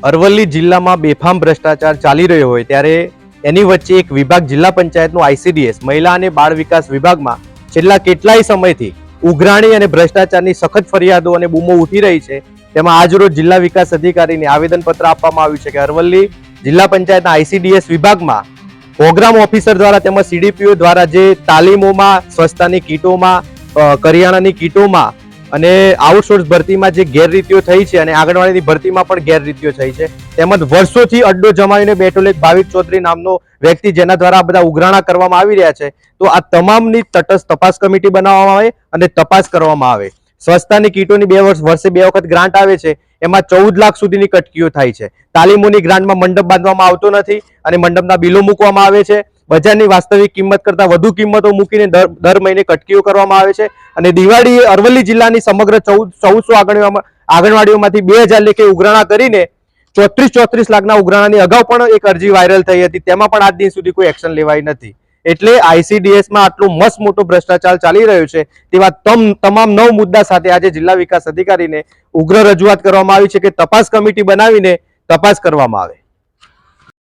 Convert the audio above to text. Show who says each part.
Speaker 1: અરવલ્લી જિલ્લામાં બેફામ ભ્રષ્ટાચાર ચાલી રહ્યો હોય ત્યારે એની વચ્ચે એક વિભાગ જિલ્લા પંચાયતનું આઈસીડીએસ મહિલા અને બાળ વિકાસ વિભાગમાં છેલ્લા કેટલાય સમયથી ઉઘરાણી અને ભ્રષ્ટાચારની સખત ફરિયાદો અને બૂમો ઉઠી રહી છે। તેમાં આજરોજ જિલ્લા વિકાસ અધિકારીને આવેદનપત્ર આપવામાં આવ્યું છે કે અરવલ્લી જિલ્લા પંચાયતના આઈસીડીએસ વિભાગમાં પ્રોગ્રામ ઓફિસર દ્વારા તેમજ સીડીપીઓ દ્વારા જે તાલીમોમાં, સ્વચ્છતાની કીટોમાં, કરિયાણાની કીટોમાં અને આઉટસોર્સ ભરતીમાં જે ગેરરીતિઓ થઈ છે અને આંગણવાડીની ભરતીમાં પણ ગેરરીતિઓ થઈ છે, તેમજ વર્ષોથી અડ્ડો જમાવીને બેઠેલો એક ભાવિક ચૌધરી નામનો વ્યક્તિ જેના દ્વારા આ બધા ઉઘરાણા કરવામાં આવી રહ્યા છે, તો આ તમામની તટસ્થ તપાસ કમિટી બનાવવામાં આવે અને તપાસ કરવામાં આવે। સ્વચ્છતાની કીટોની વર્ષે બે વખત ગ્રાન્ટ આવે છે, એમાં 14 લાખ સુધીની કટકીઓ થાય છે। તાલીમોની ગ્રાન્ટમાં મંડપ બાંધવામાં આવતો નથી અને મંડપના બિલો મૂકવામાં આવે છે। બજારની વાસ્તવિક કિંમત કરતા વધુ કિંમતો મૂકીને દર મહિને કટકીઓ કરવામાં આવે છે અને દિવાળીએ અરવલ્લી જિલ્લાની સમગ્ર 1400 આંગણવાડીઓમાંથી 2000 લેખે ઉઘરાણા કરીને 34 લાખના ઉઘરાણાની અગાઉ પણ એક અરજી વાયરલ થઈ હતી, તેમાં પણ આજ દિન સુધી કોઈ એક્શન લેવાઈ નથી। એટલે આઈસીડીએસમાં આટલો મસ્ત મોટો ભ્રષ્ટાચાર ચાલી રહ્યો છે તેવા તમામ 9 મુદ્દા સાથે આજે જિલ્લા વિકાસ અધિકારીને ઉગ્ર રજૂઆત કરવામાં આવી છે કે તપાસ કમિટી બનાવીને તપાસ કરવામાં આવે।